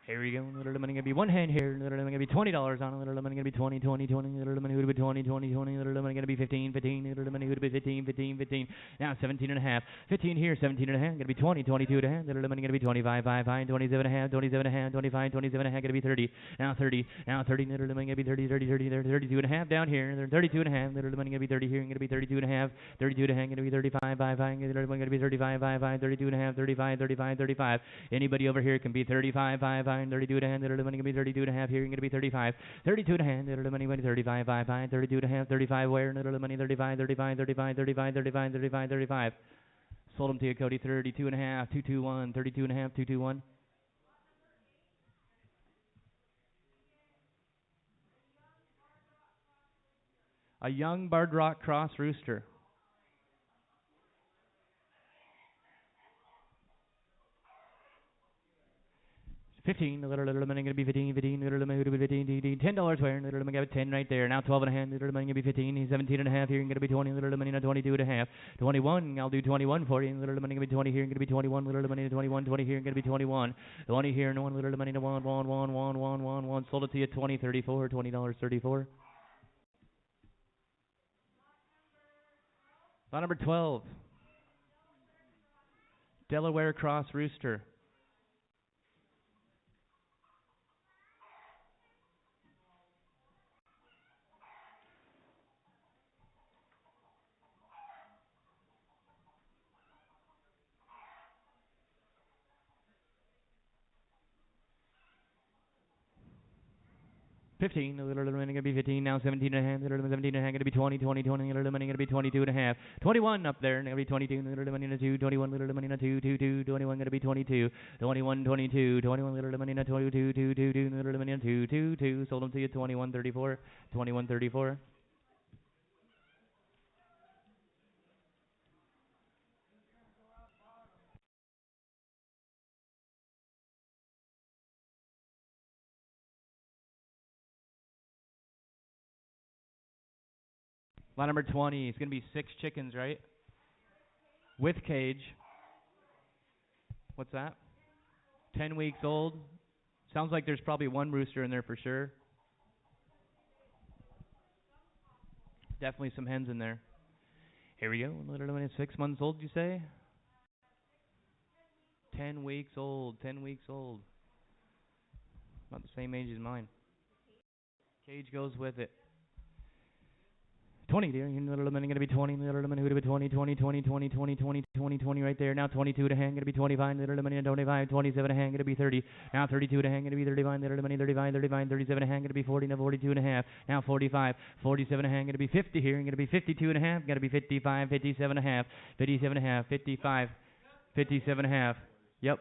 Here we go. Little money gonna be 1 hen here. Little money gonna be $20 on it. Little money gonna be 20, 20, 20. Little money would be 20, 20, 20. Little money gonna be 15, 15. Little money would be 15, 15, 15. Now 17 and a half. 15 here, 17 and a half. Gonna be 20, 22 and a half. Little money gonna be 25, 5, 5. 27 and a half, 27 and a half, 25, 27 and a half. Gonna be 30. Now 30. Now 30. Little money gonna be 30, 30, 30. 32 and a half down here. 32 and a half. Little money gonna be 30 here. Gonna be 32 and a half. 32 and a half. Gonna be 35, 5, 5. Little money gonna be 35, 5, 5. 32 and a half. 35, 35, 35. Anybody over here can be 35, 5, 5. 32 and a half. Little money gonna be 32 and a half here. Gonna be 35. 32 and a half. Little money gonna be 35, 5, 5. 32 and a half. 35 where? Little money 35, 35, 35, 35, 35, 35, 35. Sold them to you, Cody. 32 and a half. 221. 32 and a half. 221. A young Barred Rock cross rooster. 15, little money gonna be 15, 15, little money gonna be 15, $10 wearing, little money got 10 right there. Now 12 and a half, little money gonna be 15, he's 17 and a half here, gonna be 20, little money not 22 and a half, 21, I'll do 21 for you, little money gonna be 20 here, gonna be 21, little money 21, 20 here, gonna be 21, 20 here, and one little money to one, sold it to you 20, 34, $20, 34. Lot number 12, Delaware Cross Rooster. 15, a little money gonna be 15, now 17 and a half, little 17 and a half, gonna be 20, 20, 20, little money gonna be 22 and a half, 21 up there, and gonna be 22, little money in a 2, 21, little money in a 2, 2, 2, 21 gonna be 22, 21, 22, 21, little money in a 22, 2, 2, 2, little money in a 2, 2, 2, sold them to you 21, 34, 21, 34. Lot number 20, it's gonna be 6 chickens, right? With cage. What's that? 10 weeks old. Sounds like there's probably one rooster in there for sure. Definitely some hens in there. Here we go. Little one is 6 months old, you say? 10 weeks old. 10 weeks old. About the same age as mine. Cage goes with it. 20, dear. Little money gonna be 20. Little money gonna be 20, 20, 20, 20, 20, 20, 20, 20 right there. Now 22 to hang, gonna be 25. Little money 25, 27 to hang, gonna be 30. Now 32 to hang, gonna be 35. Little money 35, 35, 37 to hang, gonna be 40. Now 42 and a half. Now 45, 47 to hang, gonna be 50 here. Gonna be 52 and a half. Gonna be 55, 57 and a half, 57 and a half, 55, 57 and a half. Yep.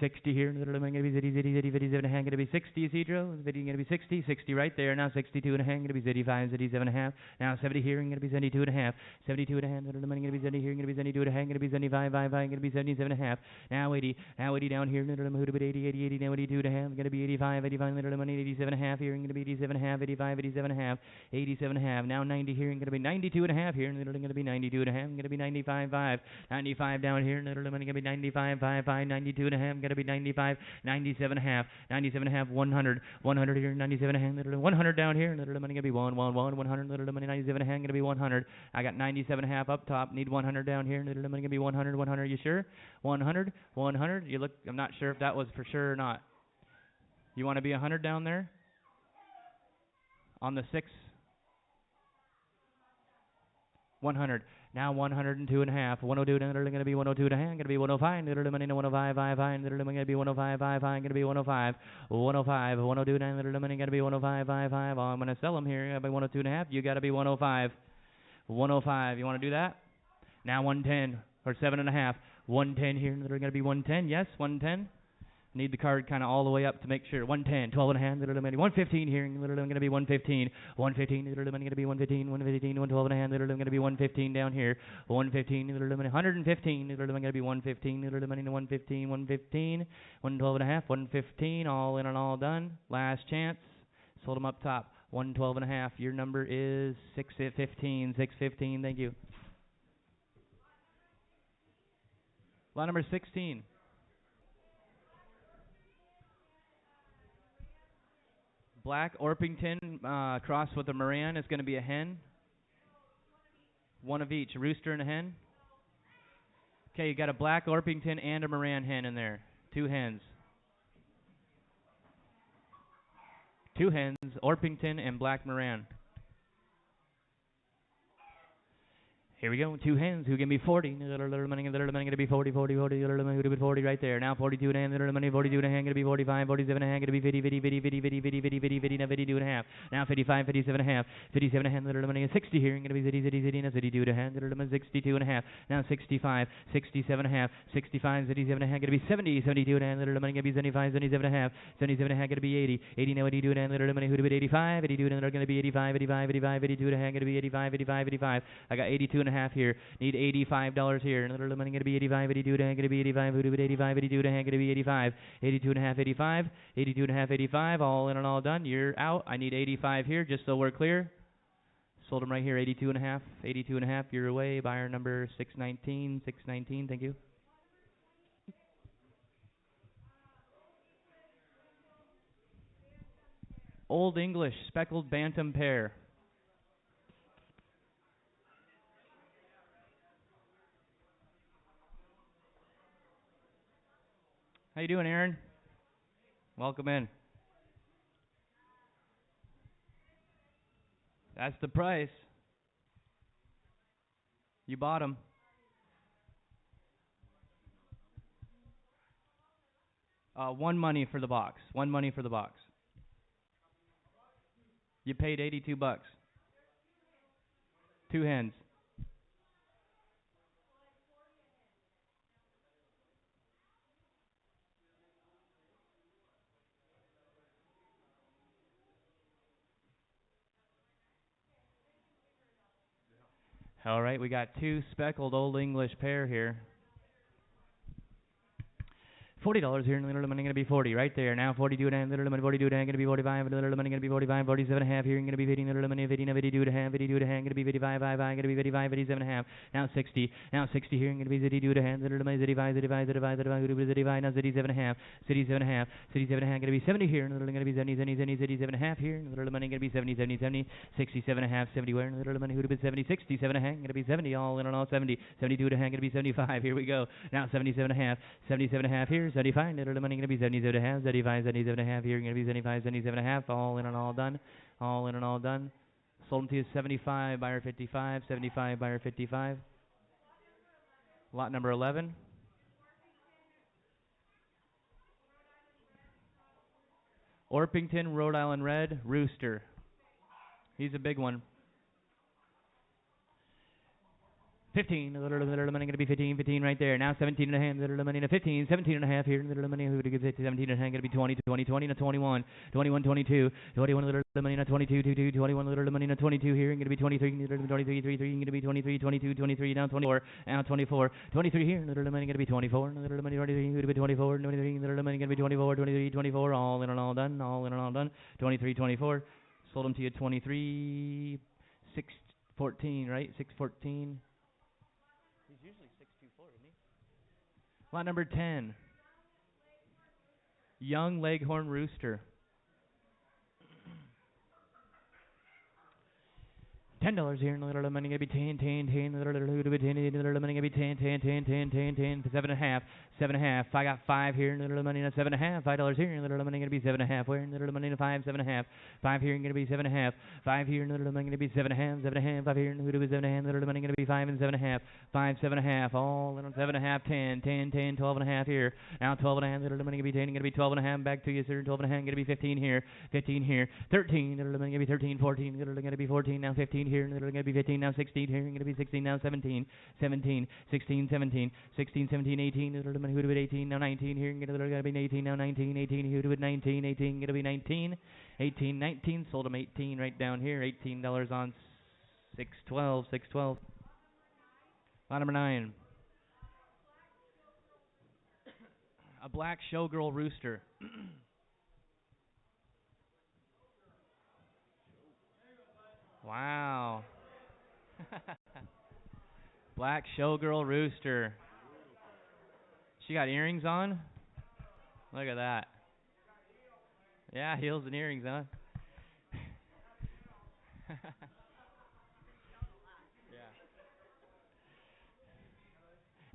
60 here, little money gonna be 57 and a hang, gonna be 60, Isidro, gonna be 60, 60 right there, now 62 and a hang, gonna be 75, 77 and a half, now 70 here, gonna be 72 and a half, 72 and a half, little money gonna be 70 here, gonna be 72 and a hang, gonna be 75, 5, gonna be 77 and a half, now 80 down here, little money, 80, now 82 and a half, gonna be 85, little money, 87 and a half here, gonna be 87 and a half, 85, 87 and a half, 87 and a half, now 90 here, gonna be 92 and a half here, little gonna be 92 and a half, gonna be 95, 5, 95 down here, little money gonna be 95, 5, 92 and a half, gonna be 95, 97 and a half, 97 and a half, 100, 100 here, 97 and a half, little 100 down here, little money gonna be 100, little money 97 and a half, gonna be 100. I got 97 and a half up top, need 100 down here, little money gonna be 100, 100. You sure? 100, 100. You look. I'm not sure if that was for sure or not. You want to be 100 down there on the 6. 100. Now 102 and a half. 102, literally going to be 102 and a half. Going to be 105. Literally money 105, 5, literally going to be 105, 5, going to be 105. 105, 102, literally money going to be 105, 5. Oh, I'm going to sell them here. Got to be 102 and a half. You got to be 105. 105. You want to do that? Now 110 or 7 and a half. 110 here. Literally going to be 110. Yes, 110. Need the card kind of all the way up to make sure. 110, 12 and a half, literally 115 here, literally going to be 115, 115, literally going to be 115, 115, 112 and a half, literally going to be 115 down here, 115, literally 115, literally going to be 115, literally 115, 115, 112 and a half, 115, all in and all done. Last chance, sold them up top, 112 and a half. Your number is 615, 615. Thank you. Lot number 16. Black Orpington crossed with a Moran is going to be a hen. One of each, a rooster and a hen. Okay, you got a Black Orpington and a Moran hen in there. 2 hens. 2 hens, Orpington and Black Moran. Here we go. Two hands. Who give me 40? Little money. Little money. Gonna be 40, 40, 40. Little money. Who do 40 right there? Now 42 and a hand. Little money. 42 and a hand. Gonna be 45, 47 and a hand. Gonna be 50, 50, 50, 50, 50, 50, 50, 50, 50. Now 52 and a half. Now 55, 57 and a half. 57 and a hand. Little money. 60 here. Gonna be 50, 50, 50. Now 52 and a hand. Little money. 62 and a half. Now 65, 67 and a half. 65, 67 and a hand. Gonna be 70, 72 and a hand. Little money. Gonna be 75, 77 and a half. 77 and a hand. Gonna be 80, 80 now 82 and a hand. Little money. Who do 85, 82 and a gonna be 85, 85, 85, 82 and a hand. Gonna be 85, 85, 85. I got 82 and a half here. Need $85 here. Another money gonna be 85, 82 and a hand. Gonna be 85. Who do 85, 82 and a hand. Gonna be 85, 82 and a half, 85, 82 and a half, 85. All in and all done. You're out. I need 85 here, just so we're clear. Sold them right here. 82 and a half, 82 and a half. You're away. Buyer number 619, 619. Thank you. Old English speckled bantam pair. How you doing, Aaron? Welcome in. That's the price. You bought them. One money for the box. One money for the box. You paid $82. Two hens. All right, we got two speckled Old English pair here. $40 here, and little money gonna be 40 right there. Now 42 and a half, little money 42 and a half, gonna be 45, and little money gonna be 45, 47 and a half here, gonna be 50, little money 50, now 52 and a half, 52 and a half, gonna be 55, 55, gonna be 55, 57 and a half. Now 60 here, gonna be 52 and a half, little money 35, 35, 35, 35, gonna be 35, now 67 and a half, 67 and a half, 67 and a half, gonna be 70 here, and little gonna be 70, 70, 70, 77 and a half here, and little money gonna be 70, 70, 70, 67 and a half, 70 where, and little money who'd have been 70, 67 and a half, gonna be 70, all in and all 70, 72 and a half, gonna be 75. Here we go. Now 77 and a half, 77 and a half here, 75, little money gonna be 77 and a half, 75, 77 and a half here, gonna be 75, 77 and a half, all in and all done, all in and all done. Sold them to you 75, buyer 55, 75, buyer 55. Lot number 11. Orpington, Rhode Island Red, Rooster. He's a big one. 15, little money gonna be 15, 15 right there. Now 17 and a half, little money to 15, 17 and a half here, little money who gives it to 17 and a half, gonna be 20, 20, 20, to 21, 21, 22, 21 little money to 22, 22, 21 little money to 22 here, gonna be 23, little 23, 33, gonna be 23, 22, 23, now 24, now 24, 23 here, little money gonna be 24, little money 23, gonna be 24, 23, little money gonna be 24, 23, 24, all in and all done, all in and all done, 23, 24, sold them to you 23, 6, 14, right, 6, 14. Usually 624, isn't he? Lot number 10. Young Leghorn Rooster. $10 here, and little money gonna be 10, 10, 10, little money gonna be 10, 10, 10, 10, 10, 10, 7 and a half, 7 and a half. I got 5 here, and little money at 7 and a half, $5 here, and little money gonna be 7 and a half. Where, and little money to 5, 7 and a half, 5 here, and gonna be 7 and a half, 5 here, and little money gonna be 7 and a half, 7 and a half, 5 here, and who do 7 and a half, little money gonna be 5 and 7 and a half, 5, 7 and a half, all little 7 and a half, 10, 10, 10, 12 and a half here. Now 12 and a half, little money gonna be 10, gonna be 12 and a half. Back to you, sir. 12 and a half, gonna be 15 here, 15 here, 13, little money gonna be 13, 14, little gonna be 14. Now 15 here, and little gonna be 15. Now 16 here, going to be 16, now 17, 17, 16, 17, 16, 17, 18, little money who do it 18, now 19 here, going to be 18, now 19, 18, who do it 19, 18, going to be 19, 18, 19, sold them 18 right down here, $18 on 612, 612. Lot number 9. A black showgirl rooster. Wow. Black showgirl rooster. She got earrings on? Look at that. Yeah, heels and earrings, huh?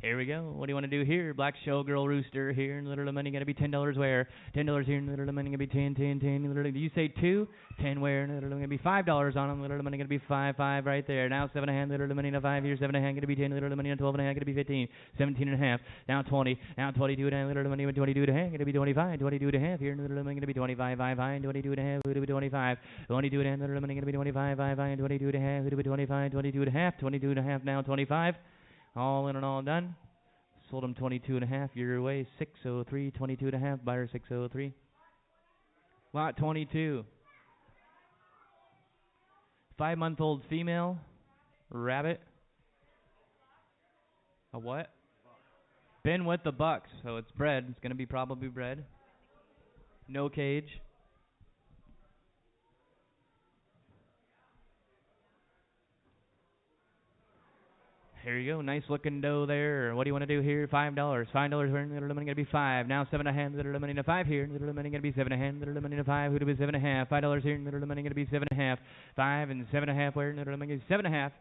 Here we go. What do you want to do here? Black showgirl rooster here, and little money gonna be $10 where? $10 here, and little money gonna be 10, 10, 10. Little, do you say 2? 10 where? And little gonna be $5 on them. Little money gonna be 5, 5 right there. Now 7 and a half. Little money in a 5 here. 7 and a half gonna be 10. Little money in a 12 and a half gonna be 15. 17 and a half. Now 20. Now 22 and a half. Little money with 22 and a half gonna be 25. 22 and a half here. Little money gonna be 25, 5, 5. 22 and a half. Gonna be 25. 22 and a half. Little money gonna be 25, 5, 5. 22 and a half. Gonna be 25. 22 and a half. 22 and a half. Now 25. All in and all done. Sold him 22 and a half. Your way 603. 22 and a half. Buyer 603. Lot 22. 5-month-old female rabbit. A what? Been with the bucks, so it's bred. It's gonna be probably bred. No cage. Here you go, nice looking doe there. What do you want to do here? $5. $5 here, little money gonna be 5. Now 7 and a half, little money to 5 here, little money gonna be 7 and a half, little money to 5. Who to be 7 and a half? $5 here, little money gonna be 7 and a half. 5 and 7 and a half where? Little money gonna be 7 and a half.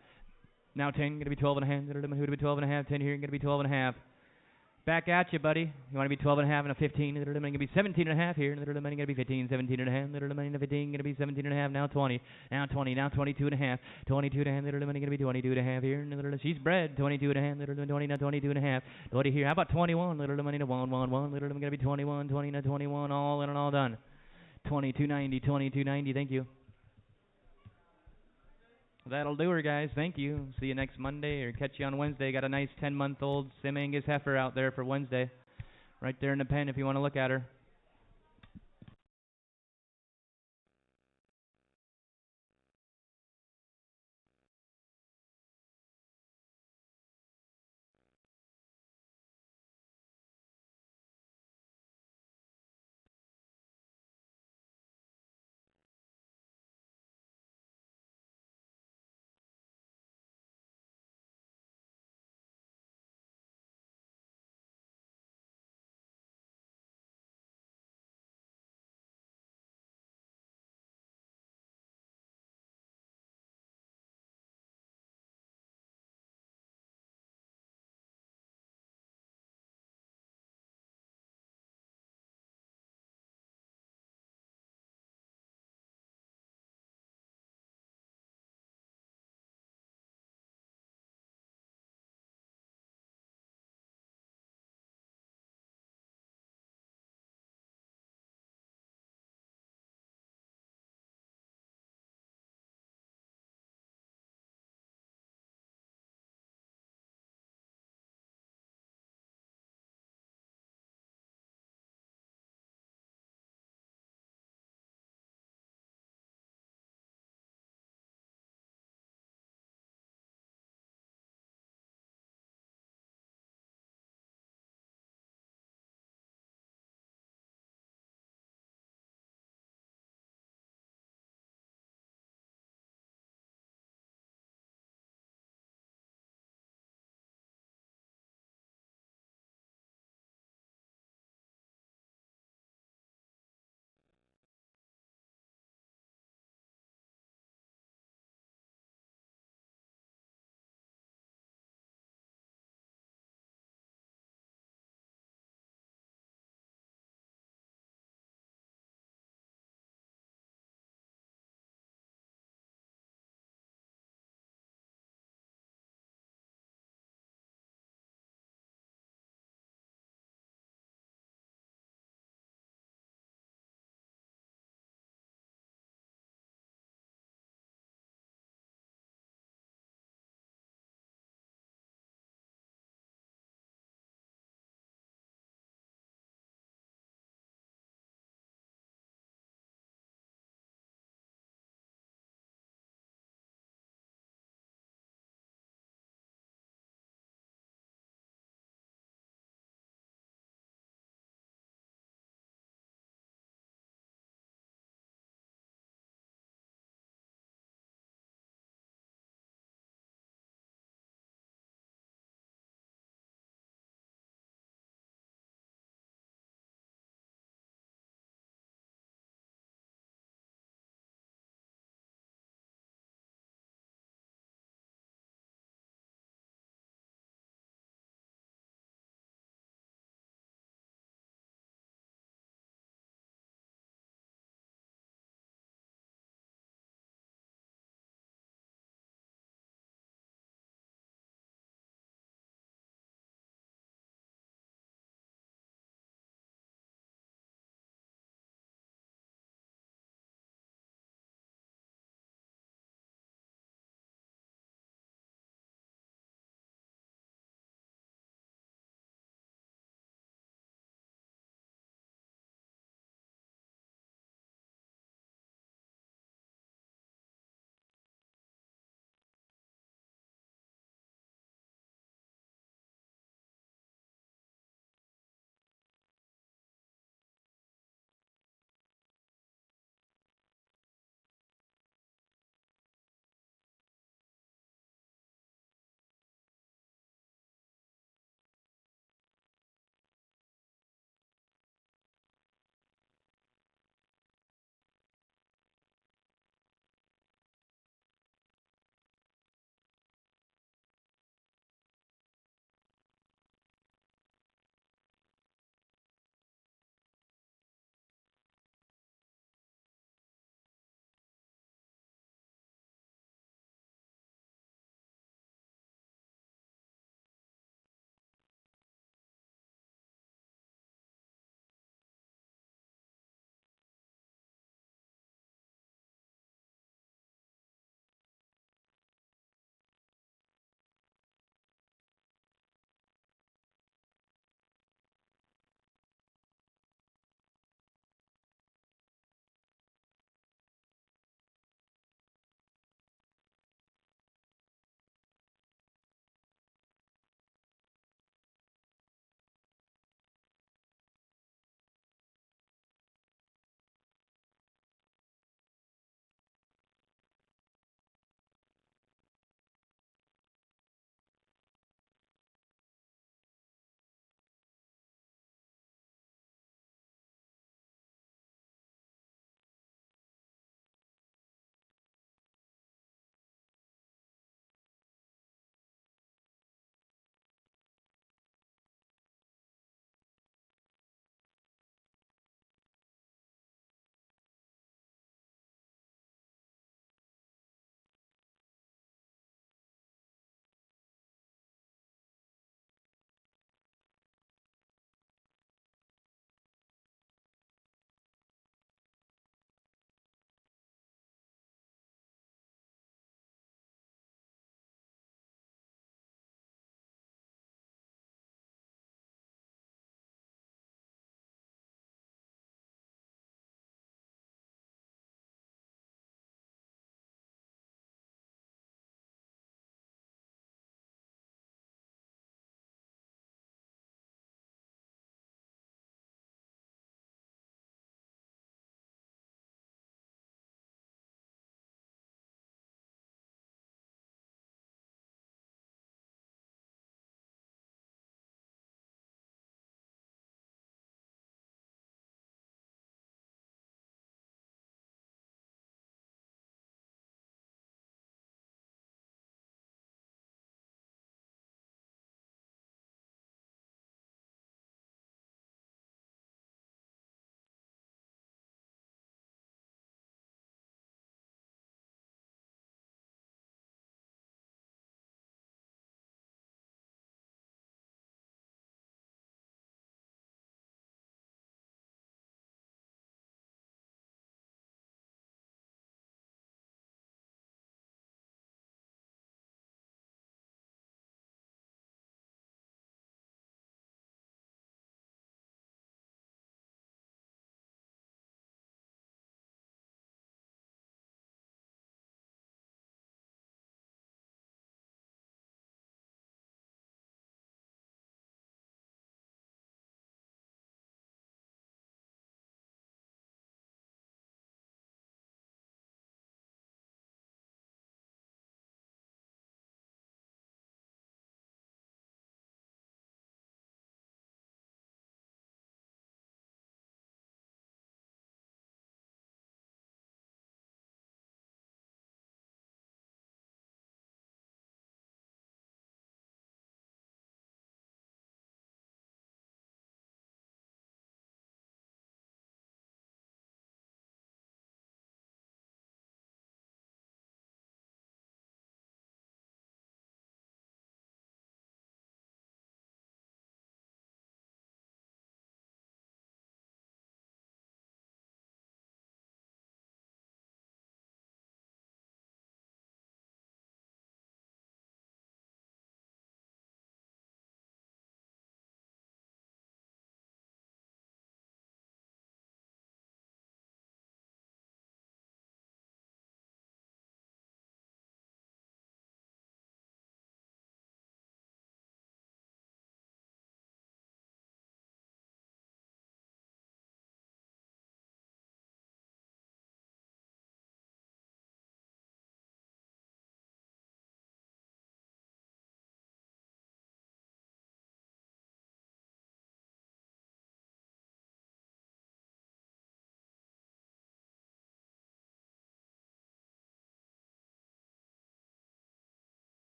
Now 10 gonna be 12 and a half, little money who to be 12 and a half. 10 here gonna be 12 and a half. Back at you, buddy. You want to be 12 and a half and a 15. Little money gonna be 17 and a half here. Little money gonna be 15, 17 and a half. Little money to 15 gonna be 17 and a half. Now 20. Now 20. Now 22 and a half. 22 and a half. Little money gonna be 22 and a half here. Little she's bred 22 and a half. Little 20. Now 22 and a half. 20 here. How about 21? Little money to 1, 1, 1. Little money gonna be 21. 20 now 21. All in and all done. 22.90. 22.90. Thank you. That'll do her, guys. Thank you. See you next Monday or catch you on Wednesday. Got a nice 10-month-old Sim Angus heifer out there for Wednesday. Right there in the pen if you want to look at her.